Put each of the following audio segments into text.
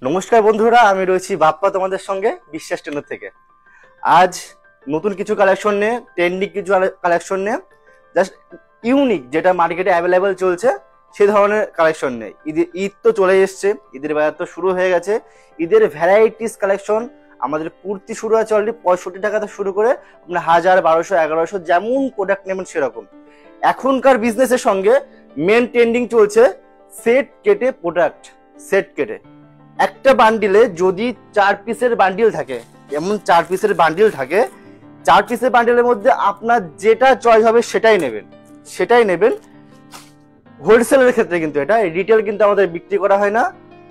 নমস্কার বন্ধুরা, আমি রয়েছি বাপ্পা তোমাদের সঙ্গে বিশ্বাস টেন্ডার থেকে। আজ নতুন কিছু কালেকশন নিয়ে, ট্রেন্ডিং কিছু কালেকশন নিয়ে, জাস্ট ইউনিক যেটা মার্কেটে অ্যাভেলেবেল চলছে সে ধরনের কালেকশন নিয়ে। ঈদ তো চলে এসছে, ঈদের বাজার তো শুরু হয়ে গেছে। ঈদের ভ্যারাইটিস কালেকশন আমাদের কুর্তি শুরু আছে অলরেডি 65 টাকা থেকে শুরু করে আপনার 1000, 1200, 1100 যেমন প্রোডাক্ট নেবেন সেরকম। এখনকার বিজনেসের সঙ্গে মেন ট্রেন্ডিং চলছে সেট কেটে প্রোডাক্ট। সেট কেটে একটা বান্ডিলে যদি 4 পিসের বান্ডিল থাকে, এমন 4 পিসের বান্ডিল থাকে, 4 পিসের বান্ডিলের মধ্যে আপনার যেটা চয়েস হবে সেটাই নেবেন। হোলসেলের ক্ষেত্রে কিন্তু এটা রিটেল কিন্তু আমাদের বিক্রি করা হয় না।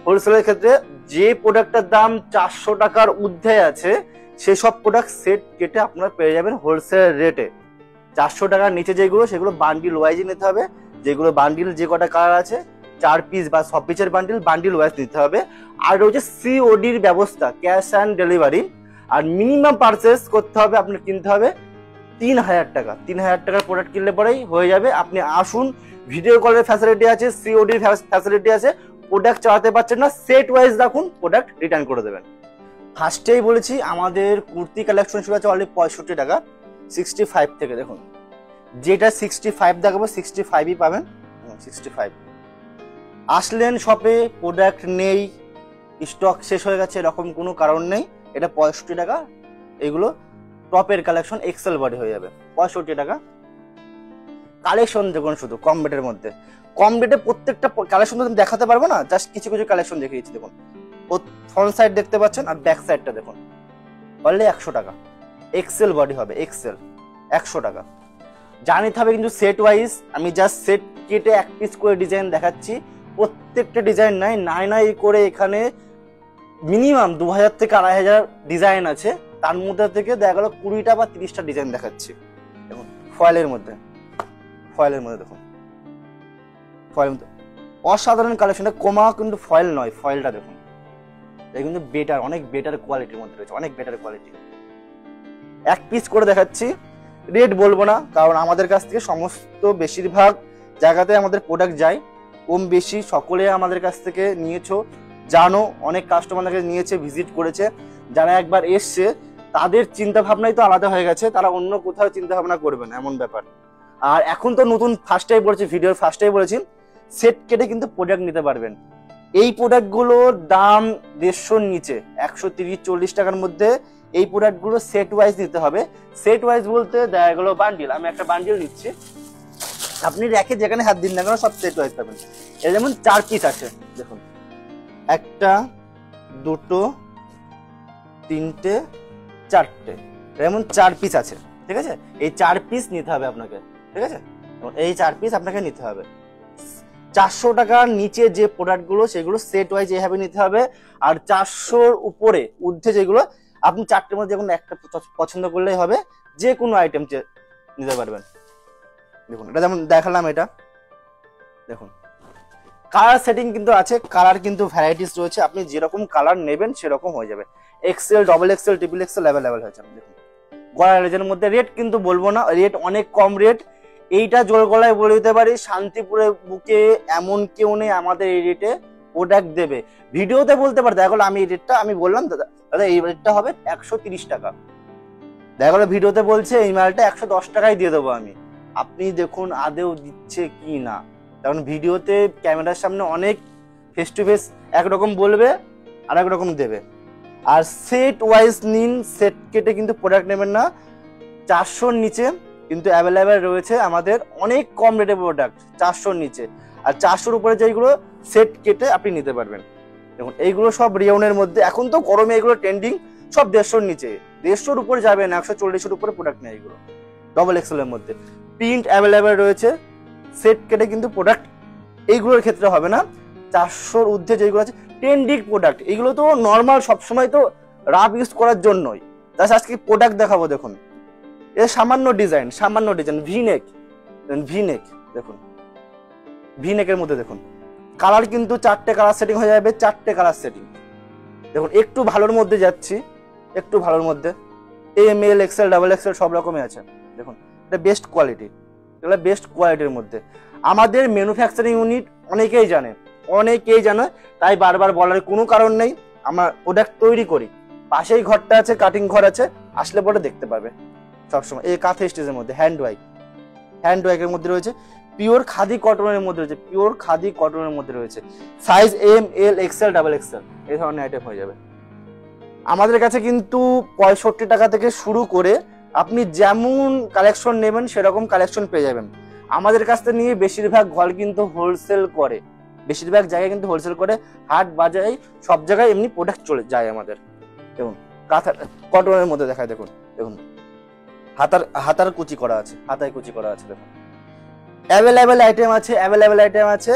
হোলসেলের ক্ষেত্রে যে প্রোডাক্টের দাম 400 টাকার ঊর্ধ্বে আছে সেসব প্রোডাক্ট সেট কেটে আপনারা পেয়ে যাবেন হোলসেল রেটে। 400 টাকার নিচে যেগুলো সেগুলো বান্ডিল ওয়াইজে নিতে হবে। যেগুলো বান্ডিল যে কটা কালার আছে 4 পিস বা 6 পিসের বান্ডিল ওয়াইজ নিতে হবে। আর রয়েছে সিওডির ব্যবস্থা, ক্যাশ অ্যান্ড ডেলিভারি। আর মিনিমাম পারচেস করতে হবে, আপনার কিনতে হবে 3000 টাকা। 3000 টাকার প্রোডাক্ট কিনলে পরেই হয়ে যাবে। আপনি আসুন, ভিডিও কলের ফ্যাসিলিটি আছে, সিওডির ফ্যাসিলিটি আছে। প্রোডাক্ট চালাতে পারছেন না, সেট ওয়াইজ রাখুন, প্রোডাক্ট রিটার্ন করে দেবেন। ফার্স্টেই বলেছি আমাদের কুর্তি কালেকশন শুরু আছে অলরেডি 65 টাকা 65 থেকে। দেখুন যেটা 65 দেখাবো 65ই পাবেন। 65 আসলেন শপে, প্রোডাক্ট নেই, স্টক শেষ হয়ে গেছে, এরকম কোনো কারণ নেই। এটা 65 টাকা। এগুলো টপের কালেকশন, এক্সেল বডি হয়ে যাবে 65 টাকা। কালেকশন দেখুন শুধু কম রেটের মধ্যে। কম রেটে প্রত্যেকটা কালেকশন তো দেখাতে পারবো না, জাস্ট কিছু কিছু কালেকশন দেখিয়েছি। দেখুন ফ্রন্ট সাইড দেখতে পাচ্ছেন আর ব্যাক সাইডটা দেখুন, অনলি 100 টাকা। এক্সেল বডি হবে, এক্সেল 100 টাকা। জানিতে হবে কিন্তু সেট ওয়াইজ। আমি জাস্ট সেট কেটে এক পিস করে ডিজাইন দেখাচ্ছি। প্রত্যেকটা ডিজাইন নাই করে এখানে মিনিমাম 2000 থেকে 2500 ডিজাইন আছে। তার মধ্যে থেকে দেখা গেল 20টা বা 30টা ডিজাইন দেখাচ্ছি। দেখুন ফয়েলের মধ্যে দেখুন, ফয়েল অসাধারণ কালেকশনটা। কোমা কিন্তু ফয়েল নয়, ফয়েলটা দেখুন, এটা কিন্তু বেটার, অনেক বেটার কোয়ালিটির মধ্যে রয়েছে, অনেক বেটার কোয়ালিটি। এক পিস করে দেখাচ্ছি, রেট বলবো না কারণ আমাদের কাছ থেকে সমস্ত বেশিরভাগ জায়গাতে আমাদের প্রোডাক্ট যায়, কম বেশি সকলে আমাদের কাছ থেকে নিয়েছো, জানো। অনেক কাস্টমারকে নিয়েছে, ভিজিট করেছে। যারা একবার এসছে তাদের চিন্তা ভাবনাই তো আলাদা হয়ে গেছে, তারা অন্য কোথাও চিন্তা ভাবনা করবে না, এমন ব্যাপার। আর এখন তো নতুন ফার্স্টেই বলেছি, ভিডিওর ফার্স্টেই বলেছি সেট কেটে কিন্তু প্রোডাক্ট নিতে পারবেন। এই প্রোডাক্টগুলোর দাম 150-র নিচে, 130-40 টাকার মধ্যে এই প্রোডাক্টগুলো সেট ওয়াইজ নিতে হবে। সেট ওয়াইজ বলতে দেখা গেলো বান্ডিল, আমি একটা বান্ডিল নিচ্ছি, আপনি রেখে যেখানে হাত দিন না কেন সব সেট ওয়াইজ পাবেন। এটা যেমন 4 পিস আছে, দেখুন 1, 2, 3, 4টে, যেমন 4 পিস আছে, ঠিক আছে। এই 4 পিস নিতে হবে আপনাকে, ঠিক আছে। এই 4 পিস আপনাকে নিতে হবে। 400 টাকার নিচে যে প্রোডাক্টগুলো সেগুলো সেট ওয়াইজ এইভাবে নিতে হবে। আর 400-র উপরে ঊর্ধ্বে যেগুলো আপনি 4টের মধ্যে যেকোনো একটা পছন্দ করলেই হবে, যে কোনো আইটেম নিতে পারবেন। দেখুন এটা যেমন দেখালাম, এটা দেখুন কালার সেটিং কিন্তু আছে, কালার কিন্তু ভ্যারাইটিস রয়েছে। আপনি যেরকম কালার নেবেন সেরকম হয়ে যাবে। XL, double XL, triple XL available হয়েছে। দেখুন গলার রেঞ্জের মধ্যে রেট কিন্তু বলবো না, রেট অনেক কম রেট। এইটা জোর গলায় বলে দিতে পারি, শান্তিপুরের বুকে এমন কেউ নেই আমাদের এই রেটে প্রোডাক্ট দেবে। ভিডিওতে বলতে পারে দেখা গেলো আমি এই রেটটা আমি বললাম দাদা এই রেটটা হবে 130 টাকা, দেখা গেলো ভিডিওতে বলছে এই মালটা 110 টাকায় দিয়ে দেবো আমি। আপনি দেখুন আদেও দিচ্ছে কি না, কারণ ভিডিওতে ক্যামেরার সামনে অনেক ফেস টু ফেস একরকম বলবে আর একরকম দেবে। আর সেট ওয়াইজ নিন, সেট কেটে কিন্তু প্রোডাক্ট নেবেন না। 400-র নিচে কিন্তু অ্যাভেলেবেল রয়েছে আমাদের অনেক কম রেটে প্রোডাক্ট, 400-র নিচে। আর 400-র উপরে যেগুলো সেট কেটে আপনি নিতে পারবেন। দেখুন এইগুলো সব রিয়নের মধ্যে, এখন তো গরমে এগুলো ট্রেন্ডিং, সব 150-র নিচে, 150-র উপরে যাবে না, 140-এর উপরে প্রোডাক্ট নেই। এগুলো ডবল এক্সেলের মধ্যে প্রিন্ট অ্যাভেলেবেল রয়েছে। সেট কেটে কিন্তু প্রোডাক্ট এইগুলোর ক্ষেত্রে হবে না। 400-র ঊর্ধ্বে যেগুলো আছে ট্রেন্ডিং প্রোডাক্ট, এগুলো তো নর্মাল সবসময় তো রাফ ইউজ করার জন্যই। জাস্ট আজকে প্রোডাক্ট দেখাবো। দেখুন এর সামান্য ডিজাইন ভিনেক দেখুন, ভিনেকের মধ্যে দেখুন কালার কিন্তু 4টে কালার সেটিং হয়ে যাবে, 4টে কালার সেটিং। দেখুন একটু ভালোর মধ্যে যাচ্ছি, একটু ভালোর মধ্যে M L XL double XL সব রকমই আছে। দেখুন এটা বেস্ট কোয়ালিটি, এগুলো বেস্ট কোয়ালিটির মধ্যে। আমাদের ম্যানুফ্যাকচারিং ইউনিট অনেকেই জানে, অনেকেই জানে, তাই বারবার বলার কোনো কারণ নেই। আমরা প্রোডাক্ট তৈরি করি, পাশেই ঘরটা আছে, কাটিং ঘর আছে, আসলে পরে দেখতে পারবে সবসময়। এই কাঁথা স্টেজের মধ্যে হ্যান্ড ওয়ার্কের মধ্যে রয়েছে, পিওর খাদি কটনের মধ্যে রয়েছে, পিওর খাদি কটনের মধ্যে রয়েছে। Size M, L, XL, double Excel এই ধরনের আইটেম হয়ে যাবে। আমাদের কাছে কিন্তু 65 টাকা থেকে শুরু করে আপনি যেমন কালেকশন নেবেন সেরকম কালেকশন পেয়ে যাবেন। আমাদের কাছ থেকে নিয়ে বেশিরভাগ ঘর কিন্তু হোলসেল করে, বেশিরভাগ জায়গায় কিন্তু হোলসেল করে, হাট বাজারে সব জায়গায় এমনি প্রোডাক্ট চলে যায় আমাদের। দেখুন কাঁথা কটনের মধ্যে দেখায়, দেখুন দেখুন হাতার কুচি করা আছে, হাতায় কুচি করা আছে। দেখুন অ্যাভেলেবেল আইটেম আছে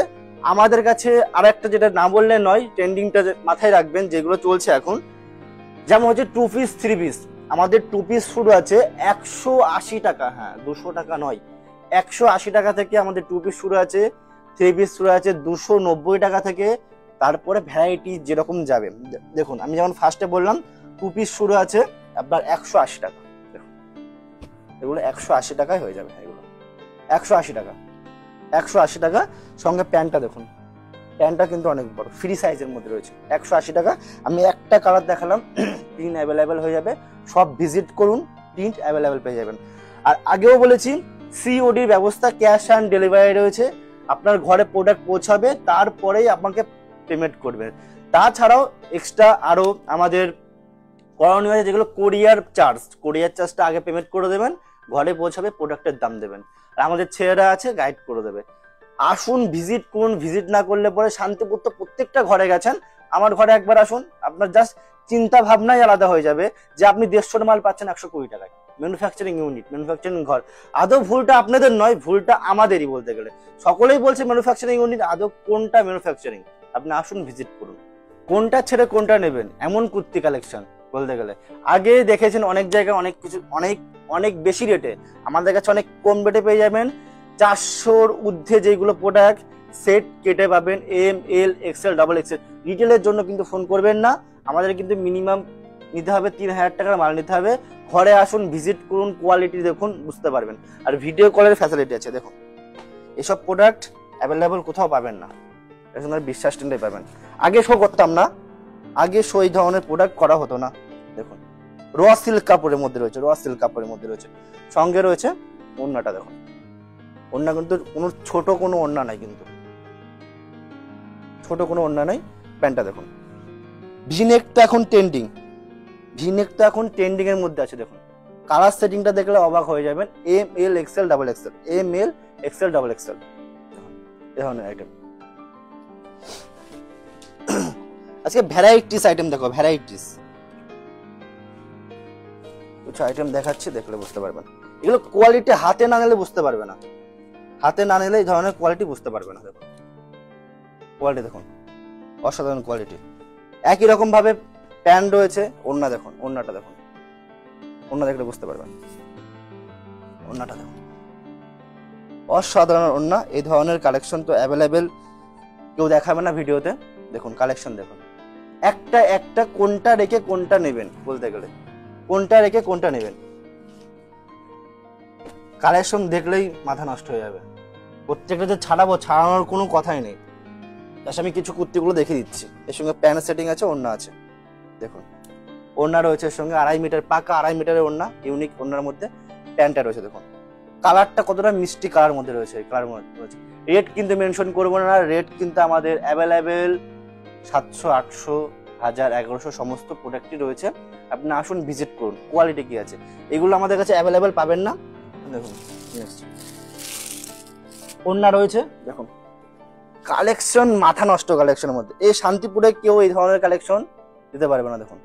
আমাদের কাছে। আর একটা যেটা না বললে নয়, ট্রেন্ডিংটা মাথায় রাখবেন, যেগুলো চলছে এখন, যেমন হচ্ছে 2 পিস 3 পিস। আমাদের 2 পিস শুরু আছে 180 টাকা, হ্যাঁ 200 টাকা নয়, 180 টাকা থেকে আমাদের 2 পিস শুরু আছে। 3 পিস শুরু আছে 290 টাকা থেকে। তারপরে ভ্যারাইটি যেরকম যাবে। দেখুন আমি যেমন ফার্স্টে বললাম 2 পিস শুরু আছে আপনার 180 টাকা। দেখুন এগুলো 180 টাকায় হয়ে যাবে, এগুলো 180 টাকা, 180 টাকা। সঙ্গে প্যান্টটা দেখুন, প্যান্টটা কিন্তু অনেক বড়, ফ্রি সাইজের মধ্যে রয়েছে, 180 টাকা। আমি একটা কালার দেখালাম, প্রিন্ট অ্যাভেলেবেল হয়ে যাবে। সব ভিজিট করুন, প্রিন্ট অ্যাভেলেবেল পেয়ে যাবেন। আর আগেও বলেছি সিওডির ব্যবস্থা, ক্যাশ অন ডেলিভারি রয়েছে। আপনার ঘরে প্রোডাক্ট পৌঁছাবে, তারপরেই আপনাকে পেমেন্ট করবেন। তাছাড়াও এক্সট্রা আরো আমাদের করণীয় আছে, যেগুলো কোরিয়ার চার্জটা আগে পেমেন্ট করে দেবেন, ঘরে পৌঁছাবে, প্রোডাক্টের দাম দেবেন। আর আমাদের ছেলেরা আছে, গাইড করে দেবে। আসুন, ভিজিট করুন। ভিজিট না করলে পরে শান্তিপুর তো প্রত্যেকটা ঘরে গেছেন, আমার ঘরে একবার আসুন, আপনার জাস্ট চিন্তা ভাবনাই আলাদা হয়ে যাবে যে আপনি 150 মাল পাচ্ছেন 120 টাকায়। ম্যানুফ্যাকচারিং ইউনিট, ম্যানুফ্যাকচারিং ঘর। আদৌ ভুলটা আপনাদের নয়, ভুলটা আমাদেরই বলতে গেলে। সকলেই বলছে ম্যানুফ্যাকচারিং ইউনিট, আদৌ কোনটা ম্যানুফ্যাকচারিং? আপনি আসুন, ভিজিট করুন। কোনটা ছেড়ে কোনটা নেবেন, এমন কুর্তি কালেকশন বলতে গেলে। আগে দেখেছেন অনেক জায়গায় অনেক কিছু, অনেক বেশি রেটে, আমাদের কাছে অনেক কম রেটে পেয়ে যাবেন। 400-র ঊর্ধ্বে যেগুলো প্রোডাক্ট সেট কেটে পাবেন, M, L, XL, double Excel. রিটেলের জন্য কিন্তু ফোন করবেন না, আমাদের কিন্তু মিনিমাম নিতে হবে 3000 টাকার মাল নিতে হবে। ঘরে আসুন, ভিজিট করুন, কোয়ালিটি দেখুন, বুঝতে পারবেন। আর ভিডিও কলের ফ্যাসিলিটি আছে। দেখুন এসব প্রোডাক্ট অ্যাভেলেবল কোথাও পাবেন না, আপনার বিশ্বাস টেন্ডাই পাবেন। আগে শো করতাম না, আগে শো এই ধরনের প্রোডাক্ট করা হতো না। দেখুন র সিল্ক কাপড়ের মধ্যে রয়েছে, সঙ্গে রয়েছে ওড়নাটা। দেখুন ওড়না কিন্তু কোনো ছোট কোনো ওড়না নাই, কিন্তু ছোট কোনো ওড়না নাই। প্যান্টটা দেখুন, ভিনেকটা এখন ট্রেন্ডিং এর মধ্যে আছে। দেখুন কালার সেটিংটা দেখলে অবাক হয়ে যাবেন। M, L, XL, double Excel, M, L, XL, double Excel এই ধরনের আইটেম। আজকে ভ্যারাইটিস আইটেম দেখো, কিছু আইটেম দেখাচ্ছি, দেখলে বুঝতে পারবেন। এগুলো কোয়ালিটি হাতে না নিলে বুঝতে পারবে না, হাতে না নিলে এই ধরনের কোয়ালিটি বুঝতে পারবে না। দেখুন কোয়ালিটি দেখুন, অসাধারণ কোয়ালিটি। একই রকম ভাবে প্যান্ট রয়েছে, ওড়না দেখুন, ওড়নাটা দেখুন, ওড়না দেখলে বুঝতে পারবেন। ওড়নাটা দেখুন, অসাধারণ ওড়না। এই ধরনের কালেকশন তো অ্যাভেলেবেল, কেউ দেখাবে না ভিডিওতে। দেখুন কালেকশন দেখুন, একটা কোনটা রেখে কোনটা নেবেন বলতে গেলে, কোনটা রেখে কোনটা নেবেন, কালেকশন দেখলেই মাথা নষ্ট হয়ে যাবে। প্রত্যেকটা যে ছাড়ানোর কোনো কথাই নেই। আমি কিছু কুর্তিগুলো দেখিয়ে দিচ্ছি। এর সঙ্গে প্যান্ট সেটিং আছে, ওড়না আছে। দেখুন ওড়না রয়েছে এর সঙ্গে, 2.5 মিটার, পাকা 2.5 মিটারের ওড়না, ইউনিক ওড়নার মধ্যে প্যান্টটা রয়েছে। দেখুন কালারটা কতটা মিষ্টি কালার মধ্যে রয়েছে, কালার মধ্যে রয়েছে। রেট কিন্তু মেনশন করবো না, রেট কিন্তু আমাদের অ্যাভেলেবেল 700, 800, 1000, 1100 সমস্ত প্রোডাক্টই রয়েছে। আপনি আসুন, ভিজিট করুন, কোয়ালিটি কি আছে। এগুলো আমাদের কাছে অ্যাভেলেবেল পাবেন না। দেখুন ওড়না রয়েছে, দেখুন কালেকশন মাথা নষ্ট কালেকশনের মধ্যে। এই শান্তিপুরে কেউ এই ধরনের কালেকশন দিতে পারবে না। দেখুন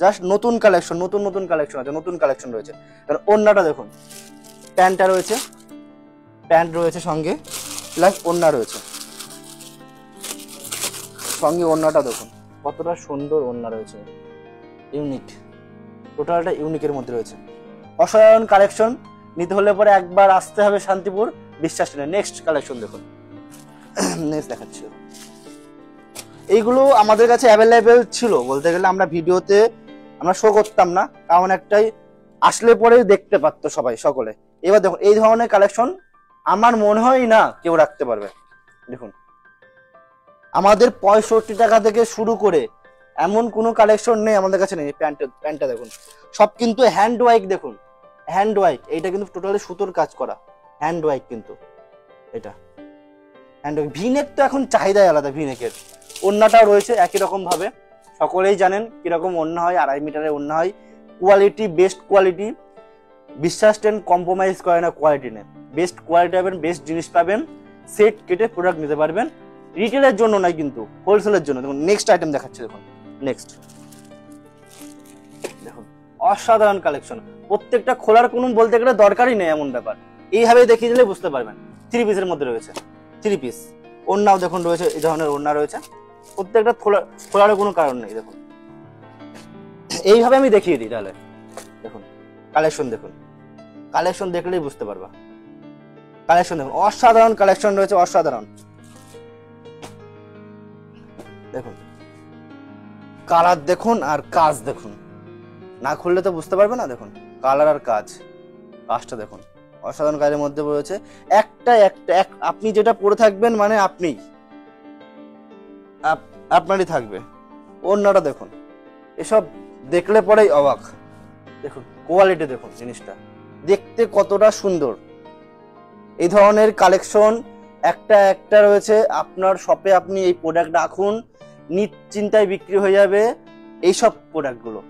জাস্ট নতুন কালেকশন, নতুন কালেকশন আছে, নতুন কালেকশন রয়েছে। কারণ ওড়নাটা দেখুন, প্যান্টটা রয়েছে, প্যান্ট রয়েছে সঙ্গে, প্লাস ওড়না রয়েছে সঙ্গে। ওড়নাটা দেখুন কতটা সুন্দর ওড়না রয়েছে, ইউনিক, টোটালটা ইউনিকের মধ্যে রয়েছে। অসাধারণ কালেকশন। নিতে হলে পরে একবার আসতে হবে শান্তিপুর, বিশ্বাস নেই। নেক্সট কালেকশন দেখুন, নেক্সট দেখাচ্ছি। এইগুলো আমাদের কাছে অ্যাভেলেবেল ছিল বলতে গেলে, আমরা ভিডিওতে আমরা শো করতাম না, কারণ একটাই, আসলে পরে দেখতে পারতো সবাই, সকলে। এবার দেখুন এই ধরনের কালেকশন আমার মনে হয় না কেউ রাখতে পারবে। দেখুন আমাদের 65 টাকা থেকে শুরু করে এমন কোনো কালেকশন নেই আমাদের কাছে নেই। প্যান্টটা দেখুন, সব কিন্তু হ্যান্ড ওয়ার্ক, দেখুন হ্যান্ড ওয়ার্ক, এইটা কিন্তু টোটালি সুতোর কাজ করা হ্যান্ড ওয়ার্ক, কিন্তু এটা হ্যান্ড ওয়ার্ক। ভিনেক তো এখন চাহিদাই আলাদা, ভিনেকের ওড়নাটাও রয়েছে একই রকম ভাবে, সকলেই জানেন কিরকম ওড়না হয়, 2.5 মিটারের ওড়না হয়, কোয়ালিটি বেস্ট কোয়ালিটি, বিশ্বাস ট্রেন কম্প্রোমাইজ করে না কোয়ালিটি নেই, বেস্ট কোয়ালিটি পাবেন, বেস্ট জিনিস পাবেন, সেট কেটে প্রোডাক্ট নিতে পারবেন, রিটেলের জন্য নয় কিন্তু হোলসেলের জন্য। দেখুন নেক্সট আইটেম দেখাচ্ছি, দেখুন নেক্সট দেখুন অসাধারণ কালেকশন, প্রত্যেকটা খোলার কোনো বলতে গেলে দরকারই নেই এমন ব্যাপার, এইভাবে দেখিয়ে দিলে বুঝতে পারবেন। 3 পিসের মধ্যে রয়েছে, 3 পিস ওড়নাও দেখুন রয়েছে, এই ধরনের ওড়না রয়েছে, প্রত্যেকটা খোলার কোনো কারণ নেই। দেখুন এইভাবে আমি দেখিয়ে দিই তাহলে, দেখুন কালেকশন দেখুন, কালেকশন দেখলেই বুঝতে পারবা। কালেকশন দেখুন, অসাধারণ কালেকশন রয়েছে, অসাধারণ। দেখুন কালার দেখুন আর কাজ দেখুন, না খুললে তো বুঝতে পারবে না। দেখুন কালার আর কাজটা দেখুন, অসাধারণ কাজের মধ্যে রয়েছে। একটা আপনি যেটা পরে থাকবেন মানে আপনারই থাকবে। ওড়নাটা দেখুন, এসব দেখলে পরেই অবাক। দেখুন কোয়ালিটি দেখুন, জিনিসটা দেখতে কতটা সুন্দর। এই ধরনের কালেকশন একটা রয়েছে আপনার শপে, আপনি এই প্রোডাক্ট রাখুন, নিশ্চিন্তায় বিক্রি হয়ে যাবে এইসব প্রোডাক্টগুলো।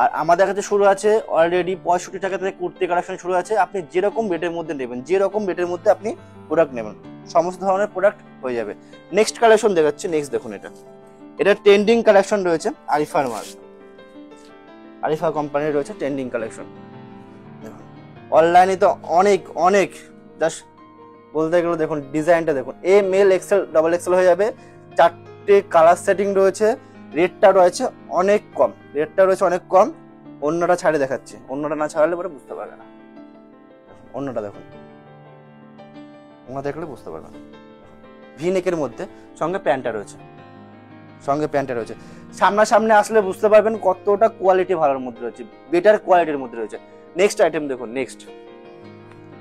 আর আমাদের কাছে শুরু আছে অলরেডি 65 টাকা থেকে কুর্তি কালেকশন শুরু আছে, আপনি যেরকম রেটের মধ্যে নেবেন, যেরকম রেটের মধ্যে আপনি প্রোডাক্ট নেবেন, সমস্ত ধরনের প্রোডাক্ট হয়ে যাবে। নেক্সট কালেকশন দেখাচ্ছি, নেক্সট দেখুন, এটা ট্রেন্ডিং কালেকশন রয়েছে, আরিফার মাল, আরিফা কোম্পানির রয়েছে ট্রেন্ডিং কালেকশন। দেখুন অনলাইনে তো অনেক জাস্ট বলতে গেলে দেখুন ডিজাইনটা দেখুন, M L XL double XL হয়ে যাবে, 4টে কালার সেটিং রয়েছে, রেটটা রয়েছে অনেক কম, অন্যটা ছাড়ে দেখাচ্ছে, অন্যটা না ছাড়লে পরে বুঝতে পারবে না। অন্যটা দেখুন, অন্য দেখলে বুঝতে পারবে না। ভিনেকের মধ্যে সঙ্গে প্যান্টটা রয়েছে, সামনাসামনি আসলে বুঝতে পারবেন কতটা কোয়ালিটি ভালোর মধ্যে রয়েছে, বেটার কোয়ালিটির মধ্যে রয়েছে। নেক্সট আইটেম দেখুন, নেক্সট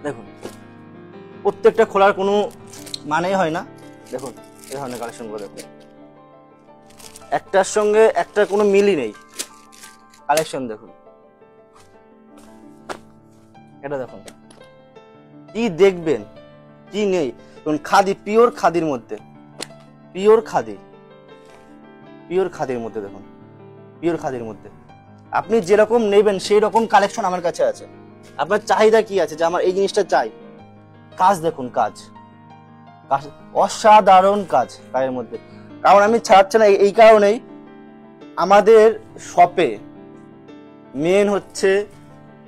দেখুন, প্রত্যেকটা খোলার কোনো মানেই হয় না। দেখুন এই ধরনের কালেকশনগুলো দেখুন, একটার সঙ্গে একটা কোনো মিলই নেই। কালেকশন দেখুন, এটা দেখুন কি দেখবেন কি নেই। দেখুন খাদি, পিওর খাদির মধ্যে, দেখুন পিওর খাদির মধ্যে আপনি যেরকম নেবেন সেই রকম কালেকশন আমার কাছে আছে। আপনার চাহিদা কি আছে যে আমার এই জিনিসটা চাই, কাজ দেখুন, কাজ অসাধারণ কাজের মধ্যে। কারণ আমি ছাড়ছি না এই কারণেই, আমাদের শপে মেন হচ্ছে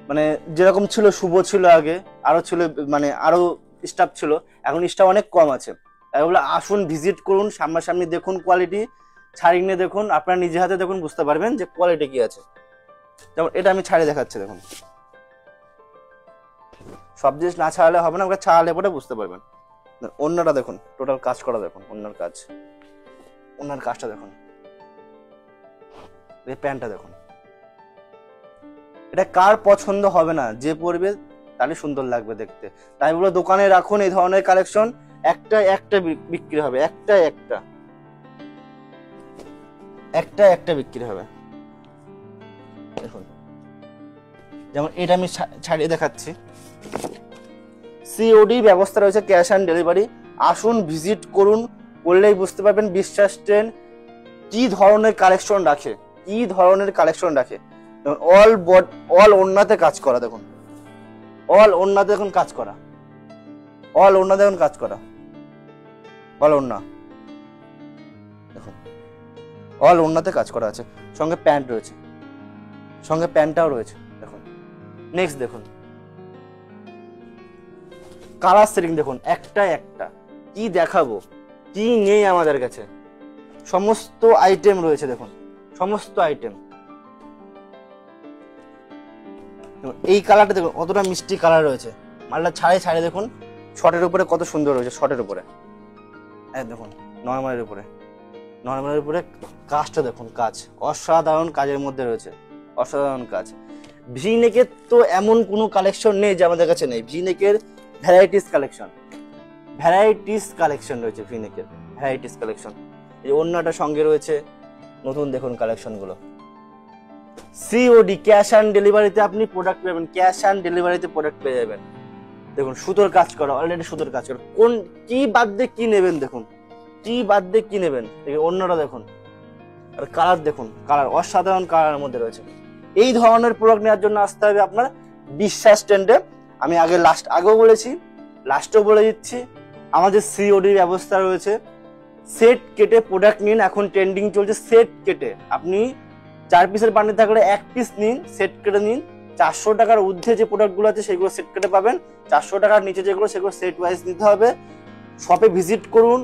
মানে যেরকম ছিল, শুভ ছিল আগে, আরো ছিল মানে আরো স্টাফ ছিল, এখন স্টাফ অনেক কম আছে। তাই বলে আসুন, ভিজিট করুন, সামনাসামনি দেখুন, কোয়ালিটি ছাড়িয়ে নিয়ে দেখুন, আপনার নিজে হাতে দেখুন, বুঝতে পারবেন যে কোয়ালিটি কি আছে। যেমন এটা আমি ছাড়িয়ে দেখাচ্ছি, দেখুন সব জিনিস না ছাড়ালে হবে না, আপনাকে ছাড়ালে পরে বুঝতে পারবেন। অন্যটা দেখুন, টোটাল কাজ করা দেখুন, অন্যার কাজটা দেখুন, এই প্যান্টটা দেখুন, এটা কার পছন্দ হবে না, যে পরবে তাহলে সুন্দর লাগবে দেখতে। তাই বলে দোকানে রাখুন এই ধরনের কালেকশন, একটা বিক্রি হবে, একটা বিক্রি হবে। দেখুন যেমন এটা আমি ছাড়িয়ে দেখাচ্ছি, সিওডি ব্যবস্থা রয়েছে, ক্যাশ অন ডেলিভারি। আসুন ভিজিট করুন, করলেই বুঝতে পারবেন বিশ্বাস ট্রেন কি ধরনের কালেকশন রাখে। অল ওড়নাতে কাজ করা, দেখুন অল ওড়নাতে দেখুন কাজ করা, অল ওড়না দেখুন কাজ করা, অল ওড়না দেখুন, অল ওড়নাতে কাজ করা আছে, সঙ্গে প্যান্ট রয়েছে, সঙ্গে প্যান্টটাও রয়েছে। দেখুন নেক্সট দেখুন কালার সেটিং দেখুন, একটা কি দেখাবো, কি নেই আমাদের কাছে, সমস্ত আইটেম রয়েছে। দেখুন সমস্ত আইটেম, এই কালারটা দেখুন কতটা মিষ্টি কালার রয়েছে, মালটা ছাড়ে দেখুন, শর্টের উপরে কত সুন্দর রয়েছে, শর্টের উপরে দেখুন, নরমালের উপরে কাজটা দেখুন, কাজ অসাধারণ কাজের মধ্যে রয়েছে, অসাধারণ কাজ। ভিনেকের তো এমন কোনো কালেকশন নেই যে আমাদের কাছে নেই, ভিনেকের ভ্যারাইটিস কালেকশন রয়েছে, ভিনেকের ভ্যারাইটিস কালেকশন। এই ওড়নাটা সঙ্গে রয়েছে, নতুন দেখুন কালেকশনগুলো। সিওডি ক্যাশ অন ডেলিভারিতে আপনি প্রোডাক্ট পাবেন, ক্যাশ অন ডেলিভারিতে প্রোডাক্ট পেয়ে যাবেন। দেখুন সুতোর কাজ করা, অলরেডি সুতোর কাজ করা, কোন কি বাদ দিয়ে কি নেবেন, দেখুন কি বাদ দিয়ে কি নেবেন। অন্যটা দেখুন, আর কালার দেখুন, কালার অসাধারণ কালারের মধ্যে রয়েছে। এই ধরনের প্রোডাক্ট নেওয়ার জন্য আসতে হবে আপনার বিশ্বাস ট্রেন্ডে। আমি আগেও বলেছি, লাস্টেও বলে দিচ্ছি, আমাদের সিওডির ব্যবস্থা রয়েছে। সেট কেটে প্রোডাক্ট নিন, এখন ট্রেন্ডিং চলছে সেট কেটে। আপনি 4 পিসের বান্ডিল থাকলে 1 পিস নিন, সেট কেটে নিন। 400 টাকার ঊর্ধ্বে যে প্রোডাক্টগুলো আছে সেগুলো সেট কেটে পাবেন, 400 টাকার নিচে যেগুলো সেগুলো সেট ওয়াইজ নিতে হবে। শপে ভিজিট করুন।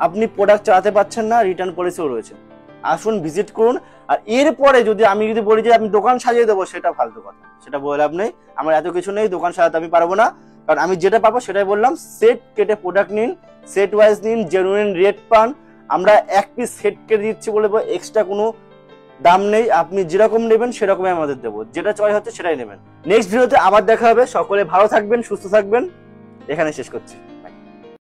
আপনি প্রোডাক্ট চালাতে পারছেন না, রিটার্ন পলিসিও রয়েছে, আসুন ভিজিট করুন। আর এরপরে আমি যদি বলি যে আমি দোকান সাজিয়ে দেবো, সেটা ফালতু কথা, সেটা বলে লাভ নেই। আমার এত কিছু নেই, দোকান সাজাতে আমি পারবো না, কারণ আমি যেটা পাবো সেটাই বললাম। সেট কেটে প্রোডাক্ট নিন, সেট ওয়াইজ নিন, জেনুইন রেট পান। আমরা 1 পিস সেট কেটে দিচ্ছি বলে এক্সট্রা কোনো দাম নেই, আপনি যেরকম নেবেন সেরকমই আমাদের দেবো, যেটা চয়েস হচ্ছে সেটাই নেবেন। নেক্সট ভিডিওতে আবার দেখা হবে। সকলে ভালো থাকবেন, সুস্থ থাকবেন, এখানে শেষ করছি।